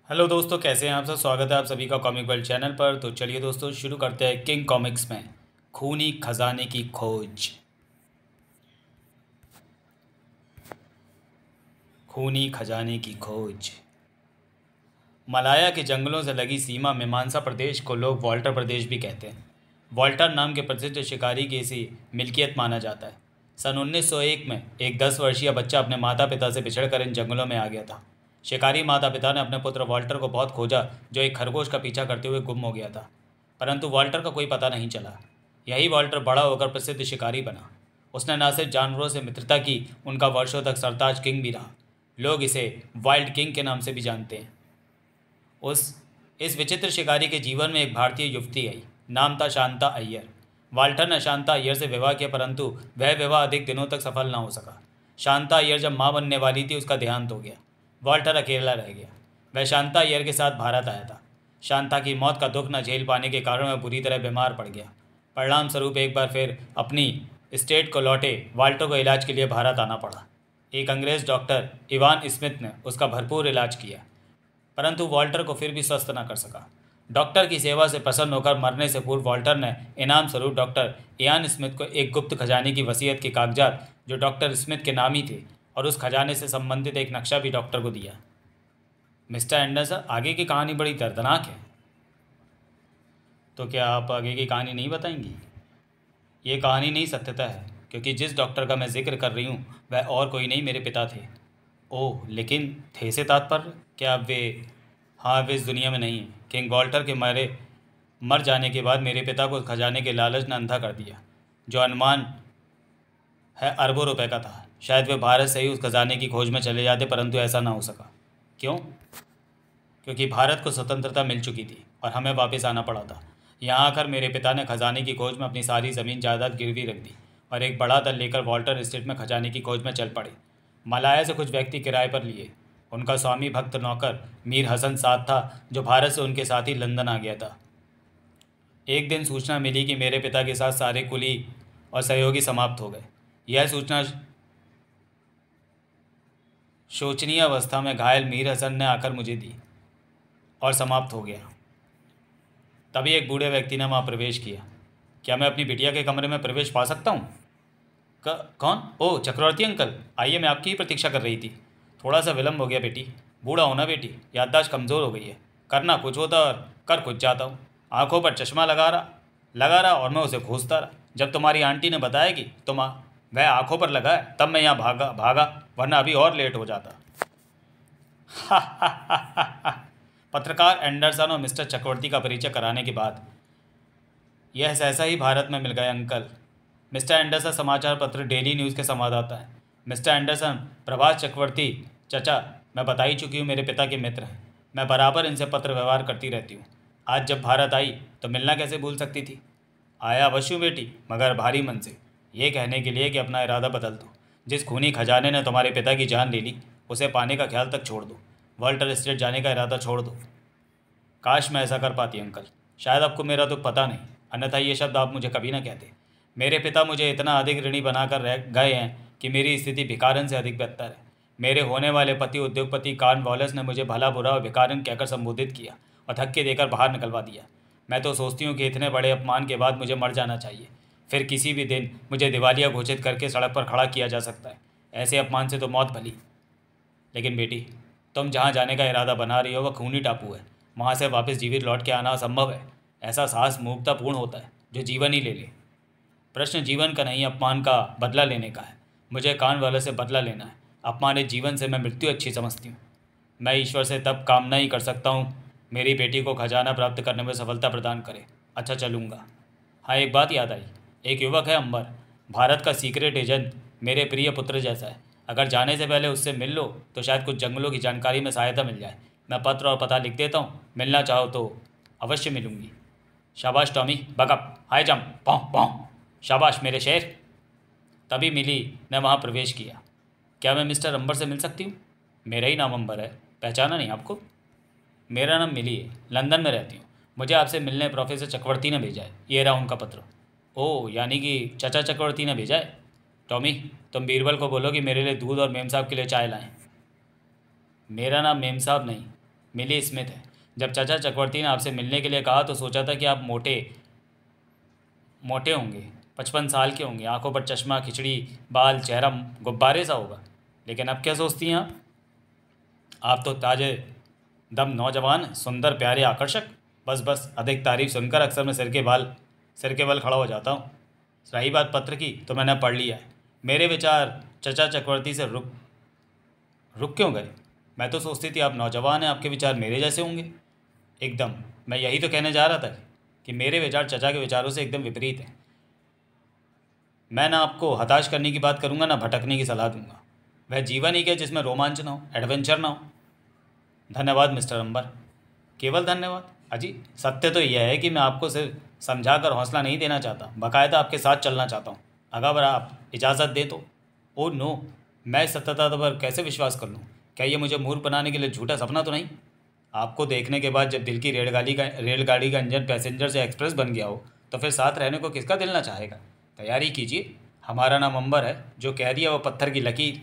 Hello दोस्तों, कैसे हैं आप सब। स्वागत है आप सभी का कॉमिक वर्ल्ड चैनल पर। तो चलिए दोस्तों शुरू करते हैं किंग कॉमिक्स में खूनी खजाने की खोज। खूनी खजाने की खोज। मलाया के जंगलों से लगी सीमा मीमांसा प्रदेश को लोग वॉल्टर प्रदेश भी कहते हैं। वॉल्टर नाम के प्रसिद्ध शिकारी की इसी मिल्कियत माना जाता है। सन 1901 में एक 10 वर्षीय बच्चा अपने माता पिता से बिछड़कर इन जंगलों में आ गया था। शिकारी माता पिता ने अपने पुत्र वॉल्टर को बहुत खोजा, जो एक खरगोश का पीछा करते हुए गुम हो गया था। परंतु वॉल्टर का कोई पता नहीं चला। यही वॉल्टर बड़ा होकर प्रसिद्ध शिकारी बना। उसने न सिर्फ जानवरों से मित्रता की, उनका वर्षों तक सरताज किंग भी रहा। लोग इसे वाइल्ड किंग के नाम से भी जानते हैं। उस इस विचित्र शिकारी के जीवन में एक भारतीय युवती आई। नाम था शांता अय्यर। वाल्टर ने शांता अय्यर से विवाह किया, परंतु वह विवाह अधिक दिनों तक सफल न हो सका। शांता अय्यर जब मां बनने वाली थी, उसका देहांत हो गया। वाल्टर अकेला रह गया। वह शांता अय्यर के साथ भारत आया था। शांता की मौत का दुख न झेल पाने के कारण वह बुरी तरह बीमार पड़ गया। परिणाम स्वरूप एक बार फिर अपनी स्टेट को लौटे वाल्टर को इलाज के लिए भारत आना पड़ा। एक अंग्रेज डॉक्टर इवान स्मिथ ने उसका भरपूर इलाज किया, परंतु वॉल्टर को फिर भी स्वस्थ न कर सका। डॉक्टर की सेवा से प्रसन्न होकर मरने से पूर्व वॉल्टर ने इनाम स्वरूप डॉक्टर इयान स्मिथ को एक गुप्त खजाने की वसीयत के कागजात, जो डॉक्टर स्मिथ के नाम ही थे, और उस खजाने से संबंधित एक नक्शा भी डॉक्टर को दिया। मिस्टर एंडरसन, आगे की कहानी बड़ी दर्दनाक है। तो क्या आप आगे की कहानी नहीं बताएंगी? ये कहानी नहीं, सत्यता है, क्योंकि जिस डॉक्टर का मैं जिक्र कर रही हूँ वह और कोई नहीं, मेरे पिता थे। ओह, लेकिन थे से तात्पर्य क्या वे? हाँ, वे इस दुनिया में नहीं हैं। किंग वॉल्टर के मर जाने के बाद मेरे पिता को खजाने के लालच ने अंधा कर दिया, जो अनुमान है अरबों रुपए का था। शायद वे भारत से ही उस खजाने की खोज में चले जाते, परंतु ऐसा ना हो सका। क्यों? क्योंकि भारत को स्वतंत्रता मिल चुकी थी और हमें वापस आना पड़ा था। यहाँ आकर मेरे पिता ने खजाने की खोज में अपनी सारी ज़मीन जायदाद गिरवी रख दी और एक बड़ा दल लेकर वॉल्टर स्टेट में खजाने की खोज में चल पड़े। मलाया से कुछ व्यक्ति किराए पर लिए। उनका स्वामी भक्त नौकर मीर हसन साथ था, जो भारत से उनके साथ ही लंदन आ गया था। एक दिन सूचना मिली कि मेरे पिता के साथ सारे कुली और सहयोगी समाप्त हो गए। यह सूचना शोचनीय अवस्था में घायल मीर हसन ने आकर मुझे दी और समाप्त हो गया। तभी एक बूढ़े व्यक्ति ने वहाँ प्रवेश किया। क्या मैं अपनी बिटिया के कमरे में प्रवेश पा सकता हूँ? कौन? ओह, चक्रवर्ती अंकल, आइए, मैं आपकी ही प्रतीक्षा कर रही थी। थोड़ा सा विलम्ब हो गया बेटी। बूढ़ा होना बेटी, याददाश्त कमज़ोर हो गई है। करना कुछ होता और कर कुछ जाता हूँ। आंखों पर चश्मा लगा रहा और मैं उसे खोजता रहा। जब तुम्हारी आंटी ने बताया कि वह आंखों पर लगा है, तब मैं यहाँ भागा, वरना अभी और लेट हो जाता। पत्रकार एंडरसन और मिस्टर चक्रवर्ती का परिचय कराने के बाद, यह सहसा ही भारत में मिल गए अंकल। मिस्टर एंडरसन समाचार पत्र डेली न्यूज़ के संवाददाता हैं। मिस्टर एंडरसन, प्रभास चक्रवर्ती चचा, मैं बता ही चुकी हूँ, मेरे पिता के मित्र हैं। मैं बराबर इनसे पत्र व्यवहार करती रहती हूँ। आज जब भारत आई तो मिलना कैसे भूल सकती थी। आया अवश्य हूँ बेटी, मगर भारी मन से, ये कहने के लिए कि अपना इरादा बदल दो। जिस खूनी खजाने ने तुम्हारे पिता की जान ले ली, उसे पाने का ख्याल तक छोड़ दो। वॉल्टर स्टेट जाने का इरादा छोड़ दो। काश मैं ऐसा कर पाती अंकल। शायद आपको मेरा दुख पता नहीं, अन्यथा ये शब्द आप मुझे कभी ना कहते। मेरे पिता मुझे इतना अधिक ऋणी बनाकर रह गए हैं कि मेरी स्थिति भिखारन से अधिक बेहतर है। मेरे होने वाले पति उद्योगपति कॉर्नवालिस ने मुझे भला बुरा और भिखारन कहकर संबोधित किया और धक्के देकर बाहर निकलवा दिया। मैं तो सोचती हूँ कि इतने बड़े अपमान के बाद मुझे मर जाना चाहिए। फिर किसी भी दिन मुझे दिवालिया घोषित करके सड़क पर खड़ा किया जा सकता है। ऐसे अपमान से तो मौत भली। लेकिन बेटी, तुम जहाँ जाने का इरादा बना रही हो वह खूनी टापू है। वहाँ से वापस जीवित लौट के आना असंभव है। ऐसा साहस मूर्खतापूर्ण होता है जो जीवन ही ले ले। प्रश्न जीवन का नहीं, अपमान का बदला लेने का है। मुझे कान वाले से बदला लेना है। अपमानित जीवन से मैं मृत्यु अच्छी समझती हूँ। मैं ईश्वर से तब कामना ही कर सकता हूँ मेरी बेटी को खजाना प्राप्त करने में सफलता प्रदान करे। अच्छा, चलूँगा। हाँ, एक बात याद आई। एक युवक है अंबर, भारत का सीक्रेट एजेंट, मेरे प्रिय पुत्र जैसा है। अगर जाने से पहले उससे मिल लो तो शायद कुछ जंगलों की जानकारी में सहायता मिल जाए। मैं पत्र और पता लिख देता हूँ, मिलना चाहो तो अवश्य मिलूंगी। शाबाश टॉमी, बकअप, हाई जंप, पौ पौ। शाबाश मेरे शेर। तभी मिली ने वहाँ प्रवेश किया। क्या मैं मिस्टर अंबर से मिल सकती हूँ? मेरा ही नाम अंबर है, पहचाना नहीं आपको? मेरा नाम मिली है, लंदन में रहती हूँ। मुझे आपसे मिलने प्रोफेसर चक्रवर्ती ने भेजा है। ये रहा उनका पत्र। ओह, यानी कि चचा चक्रवर्ती ने भेजा है। टॉमी, तुम बीरबल को बोलो कि मेरे लिए दूध और मेम साहब के लिए चाय लाएं। मेरा नाम मेम साहब नहीं, मिली स्मिथ है। जब चाचा चक्रवर्ती ने आपसे मिलने के लिए कहा तो सोचा था कि आप मोटे मोटे होंगे, 55 साल के होंगे, आंखों पर चश्मा, खिचड़ी बाल, चेहरा गुब्बारे सा होगा। लेकिन अब क्या सोचती हैं आप तो ताजे दम नौजवान, सुंदर, प्यारे, आकर्षक। बस बस, अधिक तारीफ सुनकर अक्सर मैं सिर के बल खड़ा हो जाता हूँ। रही बात पत्र की, तो मैंने पढ़ लिया है। मेरे विचार चचा चक्रवर्ती से रुक रुक क्यों गए? मैं तो सोचती थी आप नौजवान हैं, आपके विचार मेरे जैसे होंगे। एकदम, मैं यही तो कहने जा रहा था कि मेरे विचार चचा के विचारों से एकदम विपरीत हैं। मैं ना आपको हताश करने की बात करूंगा, ना भटकने की सलाह दूंगा। वह जीवन ही क्या जिसमें रोमांच ना हो, एडवेंचर ना हो। धन्यवाद मिस्टर अंबर। केवल धन्यवाद? अजी, सत्य तो यह है कि मैं आपको सिर्फ समझाकर हौसला नहीं देना चाहता, बाकायदा आपके साथ चलना चाहता हूँ, अगर आप इजाज़त दे तो। ओह नो, मैं इस सत्यता पर कैसे विश्वास कर लूँ? क्या ये मुझे मूर्ख बनाने के लिए झूठा सपना तो नहीं? आपको देखने के बाद जब दिल की रेलगाड़ी का इंजन पैसेंजर से एक्सप्रेस बन गया हो, तो फिर साथ रहने को किसका दिल ना चाहेगा? तैयारी कीजिए, हमारा नाम अंबर है, जो कह दिया वो पत्थर की लकीर।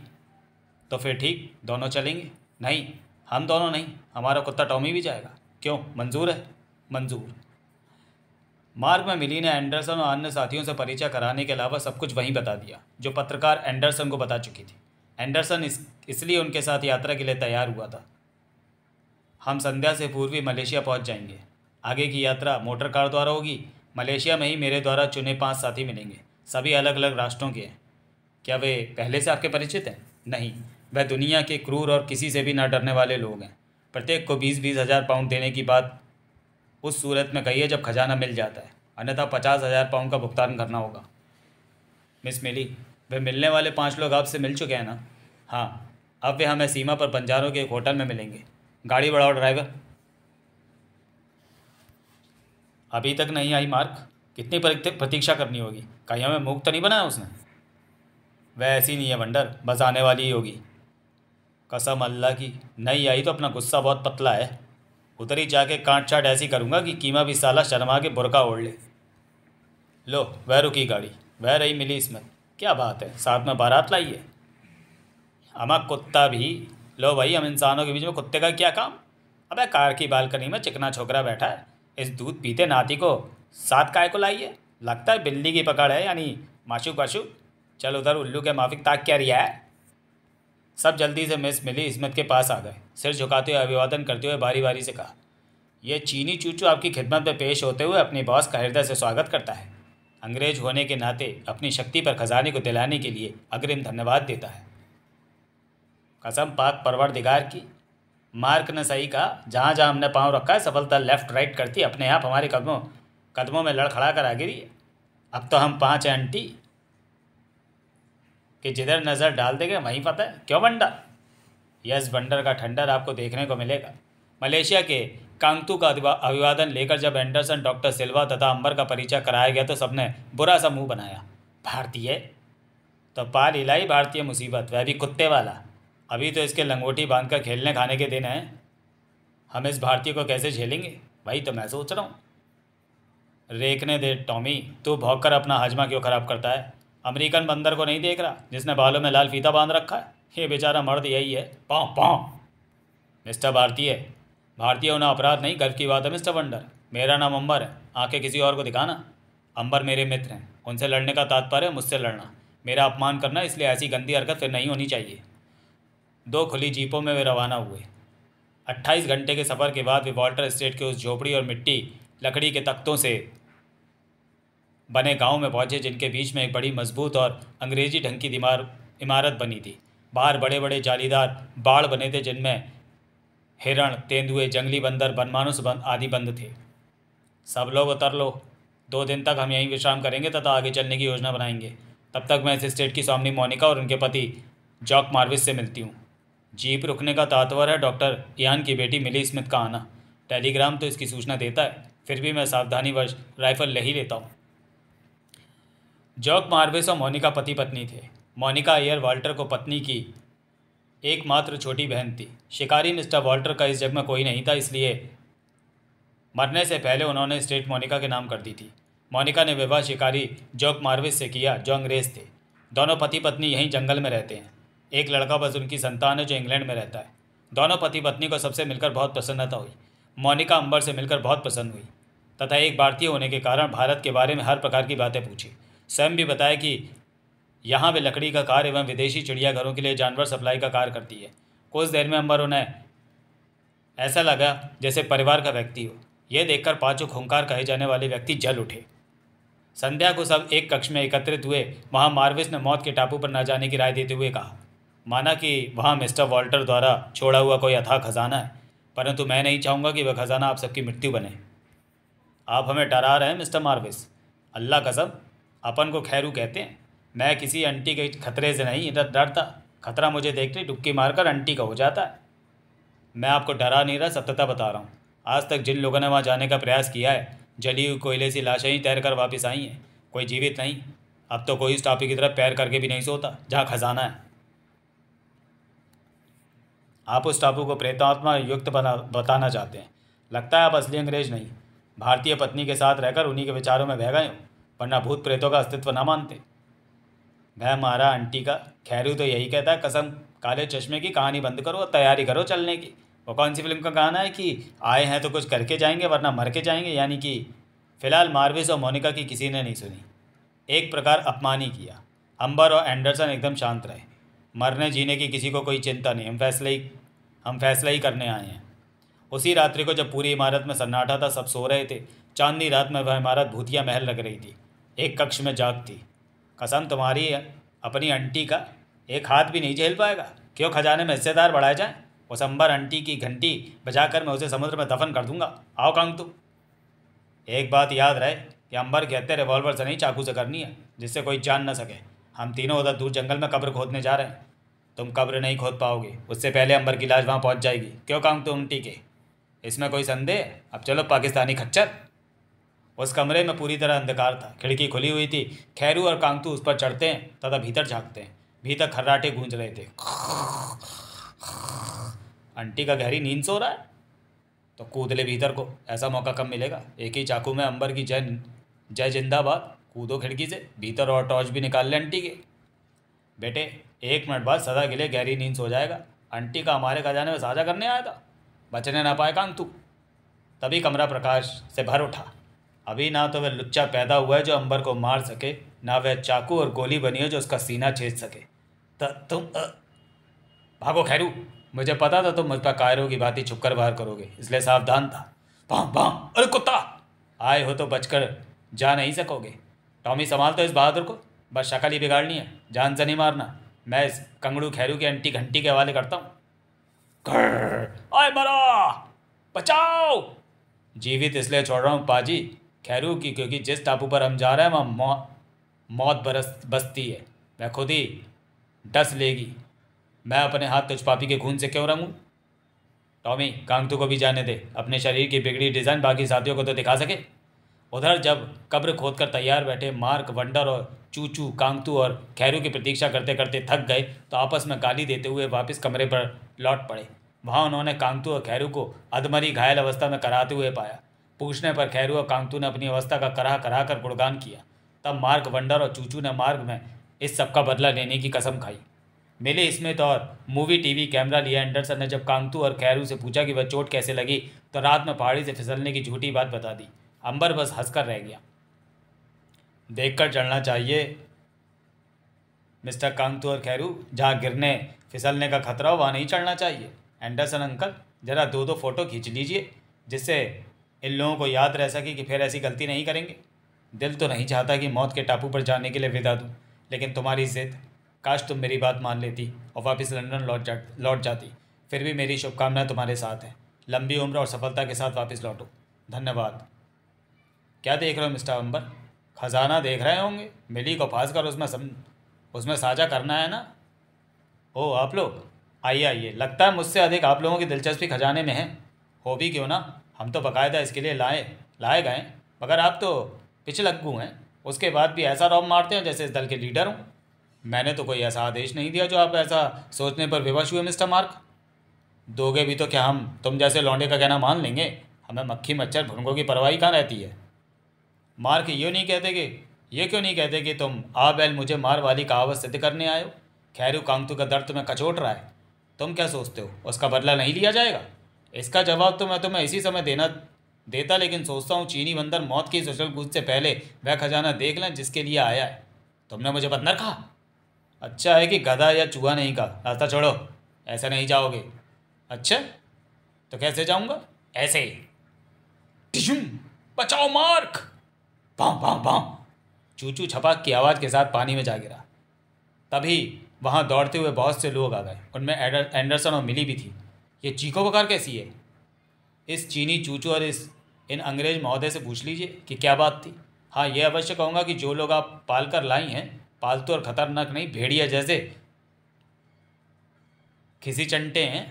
तो फिर ठीक, दोनों चलेंगे? नहीं, हम दोनों नहीं, हमारा कुत्ता टॉमी भी जाएगा। क्यों, मंजूर है? मंजूर। मार्ग में मिली ने एंडरसन और अन्य साथियों से परिचय कराने के अलावा सब कुछ वहीं बता दिया, जो पत्रकार एंडरसन को बता चुकी थी। एंडरसन इसलिए उनके साथ यात्रा के लिए तैयार हुआ था। हम संध्या से पूर्व ही मलेशिया पहुंच जाएंगे। आगे की यात्रा मोटर कार द्वारा होगी। मलेशिया में ही मेरे द्वारा चुने 5 साथी मिलेंगे, सभी अलग अलग राष्ट्रों के हैं। क्या वे पहले से आपके परिचित हैं? नहीं, वह दुनिया के क्रूर और किसी से भी न डरने वाले लोग हैं। प्रत्येक को 20-20 हज़ार पाउंड देने की बात उस सूरत में कही है जब खजाना मिल जाता है, अन्यथा 50,000 पाउंड का भुगतान करना होगा। मिस मिली, वे मिलने वाले 5 लोग आपसे मिल चुके हैं ना? हाँ, अब वे हमें सीमा पर बंजारों के एक होटल में मिलेंगे। गाड़ी बढ़ाओ ड्राइवर। अभी तक नहीं आई मार्क? कितनी प्रतीक्षा करनी होगी? कहीं हमें मूर्ख तो नहीं बनाया उसने? वह ऐसी नहीं है वंडर, बस आने वाली ही होगी। कसम अल्लाह की, नहीं आई तो अपना गुस्सा बहुत पतला है, उधर ही जाके काट छाट ऐसी करूँगा कि कीमा भी साला शर्मा के बुरका ओढ़ ले। लो, वह रुकी गाड़ी, वह रही मिली स्मिथ। क्या बात है, साथ में बारात लाई है? अमा कुत्ता भी। लो भाई, हम इंसानों के बीच में कुत्ते का क्या काम? अबे कार की बालकनी में चिकना छोकरा बैठा है, इस दूध पीते नाती को साथ काय को लाइए? लगता है बिल्ली की पकड़ है, यानी माशूक वाशूक। चल उधर उल्लू के माफिक ताक क्या रिया है? सब जल्दी से मिस मिली स्मिथ के पास आ गए। सिर झुकाते हुए अभिवादन करते हुए बारी बारी से कहा, यह चीनी चूचू आपकी खिदमत में पेश होते हुए अपनी बॉस का हृदय से स्वागत करता है। अंग्रेज होने के नाते अपनी शक्ति पर खजाने को दिलाने के लिए अग्रिम धन्यवाद देता है। कसम पाक परवरदिगार की, मार्क ने सही कहा, जहाँ जहाँ हमने पाँव रखा है सफलता लेफ्ट राइट करती अपने आप हमारे कदमों में लड़खड़ा कर आ गिरी है। अब तो हम 5 हैं आंटी, कि जिधर नज़र डाल देंगे वहीं पता है। क्यों बंडर? यस, बंडर का ठंडर आपको देखने को मिलेगा। मलेशिया के कांगतू का अभिवादन लेकर जब एंडरसन, डॉक्टर सिल्वा तथा अंबर का परिचय कराया गया तो सबने बुरा सा मुंह बनाया। भारतीय तो पाल इलाई भारतीय मुसीबत, वह भी कुत्ते वाला। अभी तो इसके लंगोटी बांधकर खेलने खाने के दिन हैं, हम इस भारतीय को कैसे झेलेंगे? वही तो मैं सोच रहा हूँ। रेखने दे टॉमी, तू भौंक कर अपना हाजमा क्यों खराब करता है? अमेरिकन बंदर को नहीं देख रहा जिसने बालों में लाल फीता बांध रखा है? ये बेचारा मर्द यही है, पाँव पाँव। मिस्टर भारतीय होना अपराध नहीं, गर्व की बात है मिस्टर वंडर। मेरा नाम अंबर है, आंखें किसी और को दिखाना। अंबर मेरे मित्र हैं, उनसे लड़ने का तात्पर्य मुझसे लड़ना, मेरा अपमान करना, इसलिए ऐसी गंदी हरकत फिर नहीं होनी चाहिए। 2 खुली जीपों में वे रवाना हुए। 28 घंटे के सफ़र के बाद वे वॉल्टर स्टेट के उस झोपड़ी और मिट्टी लकड़ी के तख्तों से बने गांव में पहुंचे, जिनके बीच में एक बड़ी मजबूत और अंग्रेजी ढंग की इमारत बनी थी। बाहर बड़े बड़े जालीदार बाड़ बने थे, जिनमें हिरण, तेंदुए, जंगली बंदर, बनमानुस आदि बंद थे। सब लोग उतर लो, 2 दिन तक हम यहीं विश्राम करेंगे तथा आगे चलने की योजना बनाएंगे। तब तक मैं इस स्टेट की स्वामी मोनिका और उनके पति जॉक मार्विस से मिलती हूँ। जीप रुकने का तात्पर्य है डॉक्टर इयान की बेटी मिली स्मिथ का आना। टेलीग्राम तो इसकी सूचना देता है, फिर भी मैं सावधानीवश राइफल ले ही लेता हूँ। जॉक मार्विस और मोनिका पति पत्नी थे। मोनिका एयर वाल्टर को पत्नी की एकमात्र छोटी बहन थी। शिकारी मिस्टर वाल्टर का इस जग में कोई नहीं था, इसलिए मरने से पहले उन्होंने स्टेट मोनिका के नाम कर दी थी। मोनिका ने विवाह शिकारी जॉक मार्विस से किया, जो अंग्रेज़ थे। दोनों पति पत्नी यहीं जंगल में रहते हैं। एक लड़का बस उनकी संतान है जो इंग्लैंड में रहता है। दोनों पति पत्नी को सबसे मिलकर बहुत प्रसन्नता हुई। मोनिका अंबर से मिलकर बहुत प्रसन्न हुई तथा एक भारतीय होने के कारण भारत के बारे में हर प्रकार की बातें पूछी। स्वयं भी बताया कि यहाँ वे लकड़ी का कार्य एवं विदेशी चिड़ियाघरों के लिए जानवर सप्लाई का कार्य करती है। कुछ देर में अंबर उन्हें ऐसा लगा जैसे परिवार का व्यक्ति हो। यह देखकर पांचों खूंखार कहे जाने वाले व्यक्ति जल उठे। संध्या को सब एक कक्ष में एकत्रित हुए। वहाँ मार्विस ने मौत के टापू पर न जाने की राय देते हुए कहा, माना कि वहाँ मिस्टर वॉल्टर द्वारा छोड़ा हुआ कोई अथाह खजाना है, परंतु मैं नहीं चाहूँगा कि वह खजाना आप सबकी मृत्यु बने। आप हमें डरा रहे हैं मिस्टर मार्विस। अल्लाह कसम, अपन को खैरू कहते हैं। मैं किसी आंटी के खतरे से नहीं डरता। खतरा मुझे देखते ही डुबकी मारकर आंटी का हो जाता है। मैं आपको डरा नहीं रहा, सत्यता बता रहा हूँ। आज तक जिन लोगों ने वहाँ जाने का प्रयास किया है, जली हुई कोयले सी लाशें ही तैर कर वापस आई हैं, कोई जीवित नहीं। अब तो कोई इस टापू की तरफ पैर करके भी नहीं सोता जहाँ खजाना है। आप उस टापू को प्रेतात्मा युक्त बताना चाहते हैं। लगता है आप असली अंग्रेज नहीं, भारतीय पत्नी के साथ रहकर उन्हीं के विचारों में बह गए हो, वरना भूत प्रेतों का अस्तित्व न मानते। वह मारा आंटी का खैरू तो यही कहता है, कसम काले चश्मे की कहानी बंद करो और तैयारी करो चलने की। वो कौन सी फिल्म का गाना है कि आए हैं तो कुछ करके जाएंगे वरना मर के जाएंगे, यानी कि फिलहाल मार्विस और मोनिका की किसी ने नहीं सुनी। एक प्रकार अपमान ही किया। अंबर और एंडरसन एकदम शांत रहे। मरने जीने की किसी को कोई चिंता नहीं, हम फैसला ही करने आए हैं। उसी रात्रि को जब पूरी इमारत में सन्नाटा था, सब सो रहे थे, चांदनी रात में वह इमारत भूतिया महल लग रही थी। एक कक्ष में जाग थी। कसम तुम्हारी है, अपनी आंटी का एक हाथ भी नहीं झेल पाएगा। क्यों खजाने में हिस्सेदार बढ़ाए जाएं? उस अंबर आंटी की घंटी बजाकर मैं उसे समुद्र में दफन कर दूंगा। आओ कांगतू। एक बात याद रहे कि अंबर कहते रिवॉल्वर से नहीं, चाकू से करनी है, जिससे कोई जान न सके। हम तीनों उधर दूर जंगल में कब्र खोदने जा रहे हैं। तुम कब्र नहीं खोद पाओगे, उससे पहले अंबर की लाश वहाँ पहुँच जाएगी। क्यों कांगतू आंटी के? इसमें कोई संदेह? अब चलो पाकिस्तानी खच्चर। उस कमरे में पूरी तरह अंधकार था। खिड़की खुली हुई थी। खैरू और कांगतू उस पर चढ़ते हैं तथा भीतर झाँकते हैं। भीतर खर्राटे गूंज रहे थे। आंटी का गहरी नींद सो रहा है तो कूद ले भीतर को, ऐसा मौका कब मिलेगा। एक ही चाकू में अंबर की जय जिंदाबाद। कूदो खिड़की से भीतर और टॉर्च भी निकाल ले आंटी के। बेटे 1 मिनट बाद सदा के लिए गहरी नींद सो जाएगा। आंटी का हमारे खजाने में साझा करने आया था, बचने ना पाए कांगतू। तभी कमरा प्रकाश से भर उठा। अभी ना तो वह लुच्चा पैदा हुआ है जो अंबर को मार सके, ना वह चाकू और गोली बनी है जो उसका सीना छेद सके। तुम भागो खैरू। मुझे पता था तुम मुझ पर कायरों की बातें छुप कर बाहर करोगे, इसलिए सावधान था। भां भां, अरे कुत्ता! आए हो तो बचकर जा नहीं सकोगे। टॉमी संभाल तो इस बहादुर को, बस शक्ल ही बिगाड़नी है, जान से नहीं मारना। मैं इस कंगड़ू खैरू की आंटी घंटी के हवाले करता हूँ। आए मरा, बचाओ! जीवित इसलिए छोड़ रहा हूँ पाजी खैरू की, क्योंकि जिस टापू पर हम जा रहे हैं वहाँ मौत बसती है। मैं खुद ही डस लेगी। मैं अपने हाथ तुझ पापी के खून से क्यों रंगूं? टॉमी, कांगतू को भी जाने दे। अपने शरीर की बिगड़ी डिज़ाइन बाकी साथियों को तो दिखा सके। उधर जब कब्र खोदकर तैयार बैठे मार्क, वंडर और चूचू कांगतू और खैरू की प्रतीक्षा करते करते थक गए तो आपस में गाली देते हुए वापस कमरे पर लौट पड़े। वहाँ उन्होंने कांगतू और खैरू को अधमरी घायल अवस्था में कराते हुए पाया। पूछने पर खैरू और कांगतू ने अपनी अवस्था का कराह कर गुणगान किया। तब मार्क, वंडर और चूचू ने मार्ग में इस सब का बदला लेने की कसम खाई। मिले स्मिथ और मूवी टीवी कैमरा लिया एंडरसन ने जब कांगतू और खैरू से पूछा कि वह चोट कैसे लगी तो रात में पहाड़ी से फिसलने की झूठी बात बता दी। अंबर बस हंसकर रह गया। देखकर चलना चाहिए मिस्टर कांगतू और खैरू, जहाँ गिरने फिसलने का खतरा हो वहाँ नहीं चढ़ना चाहिए। एंडरसन अंकल, ज़रा 2 फ़ोटो खींच लीजिए, जिससे इन लोगों को याद रह सके कि फिर ऐसी गलती नहीं करेंगे। दिल तो नहीं चाहता कि मौत के टापू पर जाने के लिए विदा दूँ, लेकिन तुम्हारी जिद, काश तुम मेरी बात मान लेती और वापस लंदन लौट जाती। फिर भी मेरी शुभकामनाएं तुम्हारे साथ हैं। लंबी उम्र और सफलता के साथ वापस लौटो। धन्यवाद। क्या देख रहे हो मिस्टर अंबर? खजाना देख रहे होंगे। मिली को फांस कर उसमें साझा करना है ना। ओ आप लोग, आइए आइए। लगता है मुझसे अधिक आप लोगों की दिलचस्पी खजाने में है। हो भी क्यों ना, हम तो बाकायदा इसके लिए लाए गए। मगर आप तो पिछलग्गू हैं, उसके बाद भी ऐसा रौब मारते हैं जैसे इस दल के लीडर हों। मैंने तो कोई ऐसा आदेश नहीं दिया जो आप ऐसा सोचने पर विवश हुए मिस्टर मार्क। दोगे भी तो क्या हम तुम जैसे लौंडे का कहना मान लेंगे? हमें मक्खी मच्छर भुनकों की परवाही कहाँ रहती है। मार्क ये क्यों नहीं कहते कि तुम आ बैल मुझे मार वाली कहावत सिद्ध करने आए हो? खैरू कांगतू का दर्द तुम्हें कचोट रहा है। तुम क्या सोचते हो उसका बदला नहीं लिया जाएगा? इसका जवाब तो मैं तुम्हें इसी समय देता, लेकिन सोचता हूँ चीनी बंदर मौत की उछल कूद से पहले वह खजाना देख लें जिसके लिए आया है। तुमने मुझे बंदर कहा? अच्छा है कि गधा या चूहा नहीं कहा। रास्ता छोड़ो, ऐसे नहीं जाओगे। अच्छा, तो कैसे जाऊंगा? ऐसे ही। टिशुम, बचाओ मार्क। भां भां भां। चूचू छपाक की आवाज़ के साथ पानी में जा गिरा। तभी वहाँ दौड़ते हुए बहुत से लोग आ गए। उनमें एंडरसन और मिली भी थी। ये चीखो पुकार कैसी है? इस चीनी चूचू और इन अंग्रेज महोदय से पूछ लीजिए कि क्या बात थी। हाँ, ये अवश्य कहूँगा कि जो लोग आप पाल कर लाई हैं, पालतू और ख़तरनाक नहीं, भेड़िया जैसे खिसी चंटे हैं।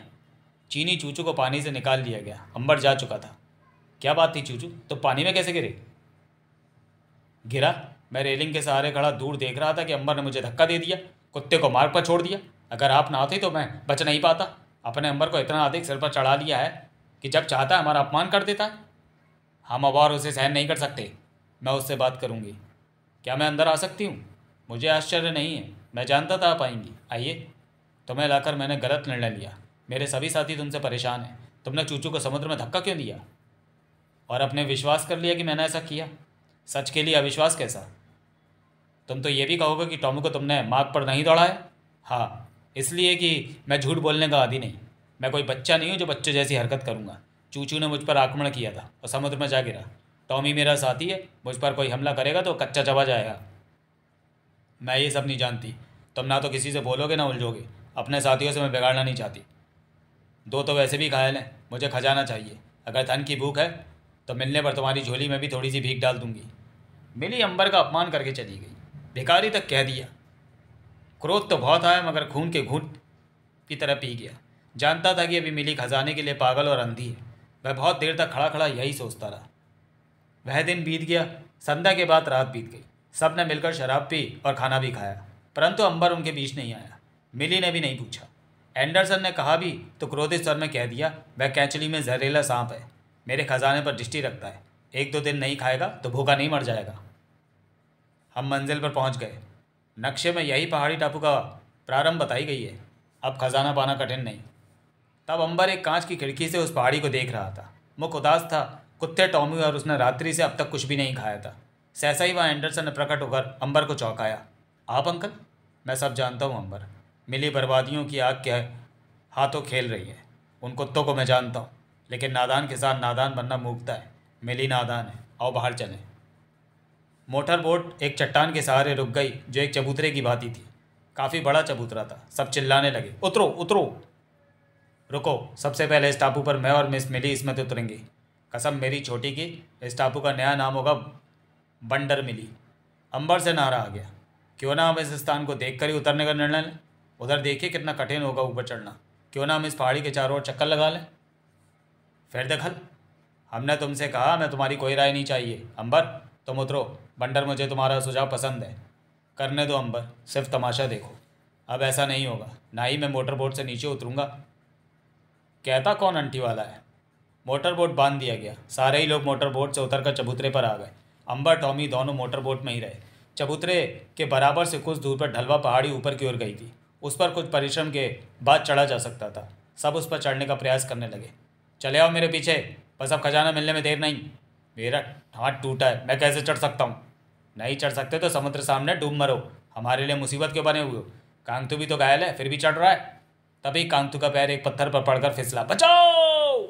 चीनी चूचू को पानी से निकाल लिया गया। अंबर जा चुका था। क्या बात थी चूचू, तो पानी में कैसे गिरा? मैं रेलिंग के सहारे खड़ा दूर देख रहा था कि अंबर ने मुझे धक्का दे दिया, कुत्ते को मार्ग पर छोड़ दिया। अगर आप ना आते तो मैं बच नहीं पाता। अपने अंबर को इतना अधिक सिर पर चढ़ा लिया है कि जब चाहता है हमारा अपमान कर देता है। हम अब और उसे सहन नहीं कर सकते। मैं उससे बात करूंगी। क्या मैं अंदर आ सकती हूँ? मुझे आश्चर्य नहीं है, मैं जानता था आप आएंगी। आइए। तुम्हें लाकर मैंने गलत निर्णय लिया। मेरे सभी साथी तुमसे परेशान हैं। तुमने चूचू को समुद्र में धक्का क्यों दिया और अपने विश्वास कर लिया कि मैंने ऐसा किया? सच के लिए अविश्वास कैसा? तुम तो ये भी कहोगे कि टॉमी को तुमने मार्ग पर नहीं दौड़ाया। हाँ, इसलिए कि मैं झूठ बोलने का आदी नहीं। मैं कोई बच्चा नहीं हूँ जो बच्चे जैसी हरकत करूँगा। चूचू ने मुझ पर आक्रमण किया था और समुद्र में जा गिरा। टॉमी मेरा साथी है। मुझ पर कोई हमला करेगा तो कच्चा चबा जाएगा। मैं ये सब नहीं जानती। तुम ना तो किसी से बोलोगे ना उलझोगे। अपने साथियों से मैं बिगाड़ना नहीं चाहती। दो तो वैसे भी घायल हैं। मुझे खजाना चाहिए। अगर धन की भूख है तो मिलने पर तुम्हारी झोली में भी थोड़ी सी भीख डाल दूंगी। मिली अंबर का अपमान करके चली गई। भिखारी तक कह दिया। क्रोध तो बहुत आया, मगर खून के घूंट की तरह पी गया। जानता था कि अभी मिली खजाने के लिए पागल और अंधी है। वह बहुत देर तक खड़ा खड़ा यही सोचता रहा। वह दिन बीत गया। संध्या के बाद रात बीत गई। सब ने मिलकर शराब पी और खाना भी खाया, परंतु अंबर उनके बीच नहीं आया। मिली ने भी नहीं पूछा। एंडरसन ने कहा भी तो क्रोधित स्वर में कह दिया, वह कैचली में जहरीला सांप है। मेरे खजाने पर दृष्टि रखता है। 1-2 दिन नहीं खाएगा तो भूखा नहीं मर जाएगा। हम मंजिल पर पहुंच गए। नक्शे में यही पहाड़ी टापू का प्रारंभ बताई गई है। अब खजाना पाना कठिन नहीं। तब अंबर एक कांच की खिड़की से उस पहाड़ी को देख रहा था। मुख उदास था। कुत्ते टॉमी और उसने रात्रि से अब तक कुछ भी नहीं खाया था। सहसा ही वहाँ एंडरसन ने प्रकट होकर अंबर को चौंकाया। आप अंकल? मैं सब जानता हूँ अंबर। मिली बर्बादियों की आग के हाथों खेल रही है। उन कुत्तों को मैं जानता हूँ, लेकिन नादान के साथ नादान बनना मूर्खता है। मिली नादान है। आओ बाहर चलें। मोटर बोट एक चट्टान के सहारे रुक गई जो एक चबूतरे की भांति थी। काफ़ी बड़ा चबूतरा था। सब चिल्लाने लगे, उतरो उतरो। रुको, सबसे पहले इस टापू पर मैं और मिस मिली इसमें तो उतरेंगे। कसम मेरी छोटी की, इस टापू का नया नाम होगा बंडर मिली। अंबर से नारा आ गया, क्यों ना हम इस स्थान को देखकर ही उतरने का निर्णय लें। उधर देखिए कितना कठिन होगा ऊपर चढ़ना। क्यों ना हम इस पहाड़ी के चारों ओर चक्कर लगा लें। फिर दखल। हमने तुमसे कहा, मैं तुम्हारी कोई राय नहीं चाहिए। अंबर तुम उतरो। बंडर मुझे तुम्हारा सुझाव पसंद है। करने दो अंबर, सिर्फ तमाशा देखो। अब ऐसा नहीं होगा, ना ही मैं मोटर बोट से नीचे उतरूंगा। कहता कौन आंटी वाला है। मोटर बोट बांध दिया गया। सारे ही लोग मोटर बोट से उतरकर चबूतरे पर आ गए। अंबर टॉमी दोनों मोटर बोट में ही रहे। चबूतरे के बराबर से कुछ दूर पर ढलवा पहाड़ी ऊपर की ओर गई थी। उस पर कुछ परिश्रम के बाद चढ़ा जा सकता था। सब उस पर चढ़ने का प्रयास करने लगे। चले आओ मेरे पीछे, बस अब खजाना मिलने में देर नहीं। मेरा हाथ टूटा है, मैं कैसे चढ़ सकता हूँ? नहीं चढ़ सकते तो समुद्र सामने डूब मरो। हमारे लिए मुसीबत क्यों बने हुए हो? कांगतू भी तो घायल है, फिर भी चढ़ रहा है। तभी कांगतू का पैर एक पत्थर पर पड़कर फिसला। बचाओ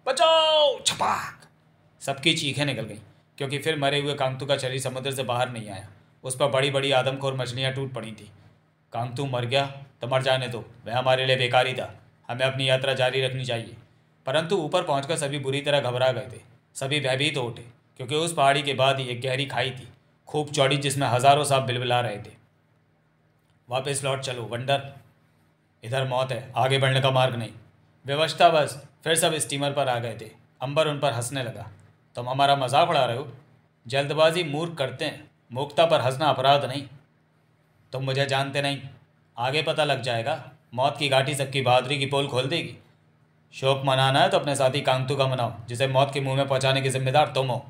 बचाओ! छपाक! सबकी चीखें निकल गईं, क्योंकि फिर मरे हुए कांगतू का शरीर समुद्र से बाहर नहीं आया। उस पर बड़ी बड़ी आदमखोर मछलियाँ टूट पड़ी थी। कांगतू मर गया तो मर जाने दो, वह हमारे लिए बेकार ही था। हमें अपनी यात्रा जारी रखनी चाहिए। परंतु ऊपर पहुंचकर सभी बुरी तरह घबरा गए थे। सभी भयभीत हो उठे, क्योंकि उस पहाड़ी के बाद ही एक गहरी खाई थी, खूब चौड़ी, जिसमें हजारों सांप बिलबिला रहे थे। वापस लौट चलो वंडर, इधर मौत है, आगे बढ़ने का मार्ग नहीं। व्यवस्था बस। फिर सब स्टीमर पर आ गए थे। अंबर उन पर हंसने लगा। तुम हमारा मजाक उड़ा रहे हो? जल्दबाजी मूर्ख करते हैं, मूर्खता पर हंसना अपराध नहीं। तुम मुझे जानते नहीं, आगे पता लग जाएगा। मौत की घाटी सबकी बहादुरी की पोल खोल देगी। शोक मनाना है तो अपने साथी कांगतू का मनाओ, जिसे मौत के मुंह में पहुंचाने की जिम्मेदार तुम हो।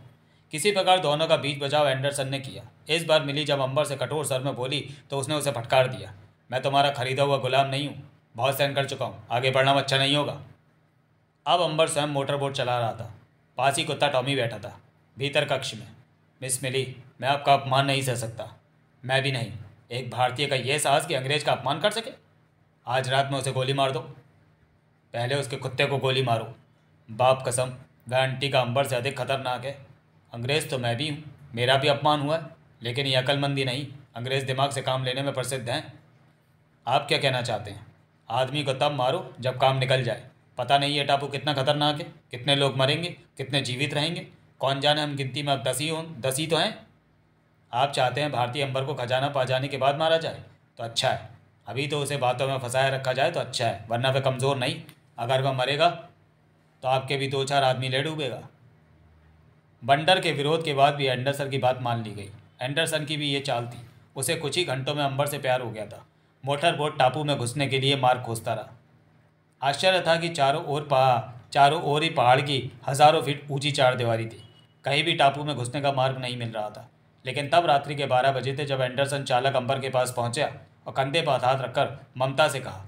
किसी प्रकार दोनों का बीच बचाव एंडरसन ने किया। इस बार मिली जब अंबर से कठोर स्वर में बोली तो उसने उसे फटकार दिया। मैं तुम्हारा खरीदा हुआ गुलाम नहीं हूँ। बहुत सहन कर चुका हूँ, आगे बढ़ना अच्छा नहीं होगा। अब अंबर स्वयं मोटर बोट चला रहा था। पास ही कुत्ता टॉमी बैठा था भीतर कक्ष में। मिस मिली, मैं आपका अपमान नहीं सह सकता। मैं भी नहीं। एक भारतीय का यह साहस कि अंग्रेज का अपमान कर सके। आज रात में उसे गोली मार दो। पहले उसके कुत्ते को गोली मारो। बाप कसम, वह आंटी का अंबर से अधिक खतरनाक है। अंग्रेज़ तो मैं भी हूँ, मेरा भी अपमान हुआ है, लेकिन ये अक्लमंदी नहीं। अंग्रेज़ दिमाग से काम लेने में प्रसिद्ध हैं। आप क्या कहना चाहते हैं? आदमी को तब मारो जब काम निकल जाए। पता नहीं ये टापू कितना खतरनाक है, कितने लोग मरेंगे, कितने जीवित रहेंगे, कौन जाने। हम गिनती में अब 10 ही तो हैं। आप चाहते हैं भारतीय अंबर को खजाना पा जाने के बाद मारा जाए तो अच्छा है। अभी तो उसे बातों में फंसाए रखा जाए तो अच्छा है, वरना वह कमज़ोर नहीं। अगर वह मरेगा तो आपके भी 2-4 आदमी ले डूबेगा। बंडर के विरोध के बाद भी एंडरसन की बात मान ली गई। एंडरसन की भी ये चाल थी। उसे कुछ ही घंटों में अंबर से प्यार हो गया था। मोटर बोट टापू में घुसने के लिए मार्ग खोजता रहा। आश्चर्य था कि चारों ओर ही पहाड़ की हज़ारों फीट ऊंची चारदीवारी थी। कहीं भी टापू में घुसने का मार्ग नहीं मिल रहा था। लेकिन तब रात्रि के 12 बजे थे जब एंडरसन चालक अंबर के पास पहुंचा और कंधे पर हाथ रखकर ममता से कहा।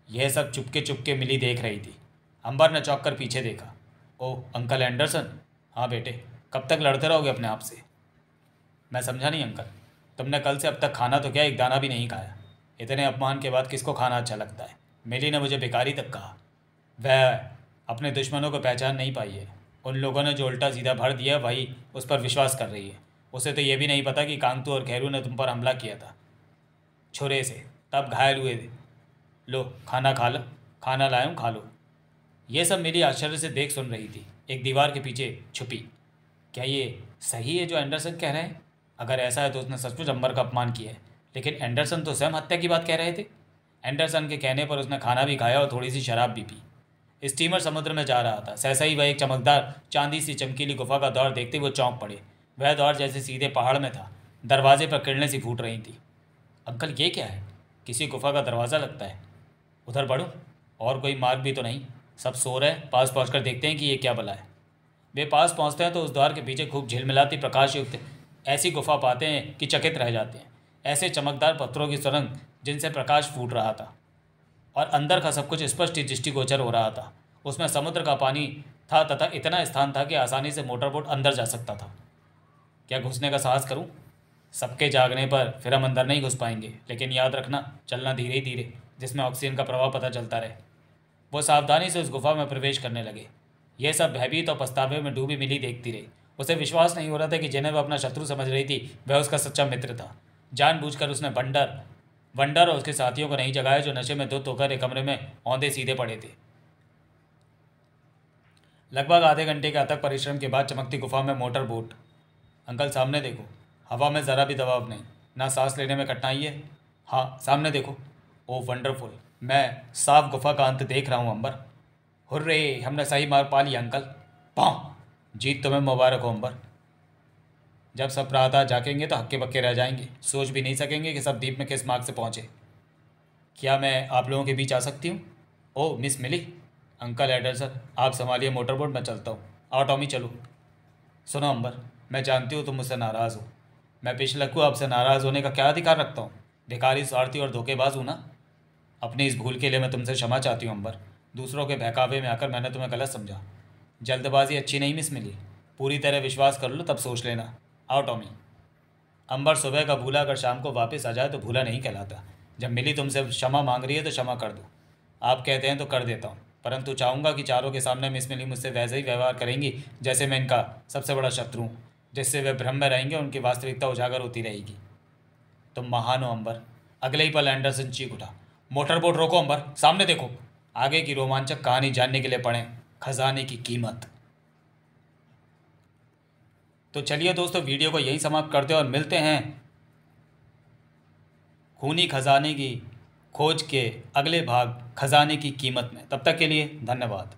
यह सब चुपके चुपके मिली देख रही थी। अंबर ने चौंक कर पीछे देखा। ओह अंकल एंडरसन। हाँ बेटे, कब तक लड़ते रहोगे अपने आप से? मैं समझा नहीं अंकल। तुमने कल से अब तक खाना तो क्या, एक दाना भी नहीं खाया। इतने अपमान के बाद किसको खाना अच्छा लगता है? मिली ने मुझे भिखारी तक कहा। वह अपने दुश्मनों को पहचान नहीं पाई है। उन लोगों ने जो उल्टा सीधा भर दिया वही उस पर विश्वास कर रही है। उसे तो ये भी नहीं पता कि कांतू और खैरू ने तुम पर हमला किया था छुरे से, तब घायल हुए थे। लो खाना खा लो, खाना लाया हूँ, खा लो। ये सब मेरी आश्चर्य से देख सुन रही थी, एक दीवार के पीछे छुपी। क्या ये सही है जो एंडरसन कह रहे हैं? अगर ऐसा है तो उसने सचमुच अंबर का अपमान किया है। लेकिन एंडरसन तो स्वयं हत्या की बात कह रहे थे। एंडरसन के कहने पर उसने खाना भी खाया और थोड़ी सी शराब भी पी। स्टीमर समुद्र में जा रहा था। सहसा ही वह एक चमकदार चांदी सी चमकीली गुफा का द्वार देखते हुए चौंक पड़े। वह द्वार जैसे सीधे पहाड़ में था। दरवाजे पर किरणें सी फूट रही थी। अंकल ये क्या है? किसी गुफा का दरवाज़ा लगता है। उधर बढ़ूं? और कोई मार्ग भी तो नहीं। सब सो रहे, पास पहुंचकर देखते हैं कि ये क्या भला है। वे पास पहुंचते हैं तो उस द्वार के पीछे खूब झिलमिलाती प्रकाश युक्त ऐसी गुफा पाते हैं कि चकित रह जाते हैं। ऐसे चमकदार पत्थरों की सुरंग जिनसे प्रकाश फूट रहा था और अंदर का सब कुछ स्पष्ट दृष्टिगोचर हो रहा था। उसमें समुद्र का पानी था तथा इतना स्थान था कि आसानी से मोटर बोट अंदर जा सकता था। क्या घुसने का साहस करूं? सबके जागने पर फिर हम अंदर नहीं घुस पाएंगे, लेकिन याद रखना, चलना धीरे धीरे, जिसमें ऑक्सीजन का प्रभाव पता चलता रहे। वो सावधानी से उस गुफा में प्रवेश करने लगे। यह सब भयभीत और पछतावे में डूबी मिली देखती रही। उसे विश्वास नहीं हो रहा था कि जिन्हें वह अपना शत्रु समझ रही थी वह उसका सच्चा मित्र था। जानबूझकर उसने वंडर और उसके साथियों को नहीं जगाया, जो नशे में धुत होकर एक कमरे में औंधे सीधे पड़े थे। लगभग आधे घंटे के अथक परिश्रम के बाद चमकती गुफा में मोटर बोट। अंकल सामने देखो। हवा में ज़रा भी दबाव नहीं, ना सांस लेने में कठिनाई है। हाँ सामने देखो। ओह वंडरफुल, मैं साफ गुफा का अंत देख रहा हूँ अंबर। हुर्रे, हमने सही मार पा लिया अंकल। पाँ, जीत तुम्हें मुबारक हो अंबर। जब सब प्रातः जागेंगे तो हक्के बक्के रह जाएंगे, सोच भी नहीं सकेंगे कि सब द्वीप में किस मार्ग से पहुँचे। क्या मैं आप लोगों के बीच आ सकती हूँ? ओह मिस मिली। अंकल एंडरसन, आप संभालिए मोटर बोट, मैं चलता हूँ। आओ टॉमी चलो। सुनो अंबर, मैं जानती हूँ तुम मुझसे नाराज़ हो। मैं पिछलक्कू आपसे नाराज़ होने का क्या अधिकार रखता हूँ? भिखारी, स्वार्थी और धोखेबाज हूँ ना। अपनी इस भूल के लिए मैं तुमसे क्षमा चाहती हूँ अंबर। दूसरों के बहकावे में आकर मैंने तुम्हें गलत समझा। जल्दबाजी अच्छी नहीं मिस मिली। पूरी तरह विश्वास कर लो तब सोच लेना। आओ टॉमी। अंबर सुबह का भूला अगर शाम को वापस आ जाए तो भूला नहीं कहलाता। जब मिली तुमसे क्षमा मांग रही है तो क्षमा कर दो। आप कहते हैं तो कर देता हूँ, परंतु चाहूँगा कि चारों के सामने मिस मिली मुझसे वैसे ही व्यवहार करेंगी जैसे मैं इनका सबसे बड़ा शत्रु हूँ, जिससे वे भ्रम में रहेंगे और उनकी वास्तविकता उजागर होती रहेगी। तुम महान हो अंबर। अगले ही पल एंडरसन चीख उठा। मोटर बोट रोको अंबर, सामने देखो। आगे की रोमांचक कहानी जानने के लिए पढ़ें खजाने की कीमत। तो चलिए दोस्तों, वीडियो को यही समाप्त करते हैं और मिलते हैं खूनी खजाने की खोज के अगले भाग खजाने की कीमत में। तब तक के लिए धन्यवाद।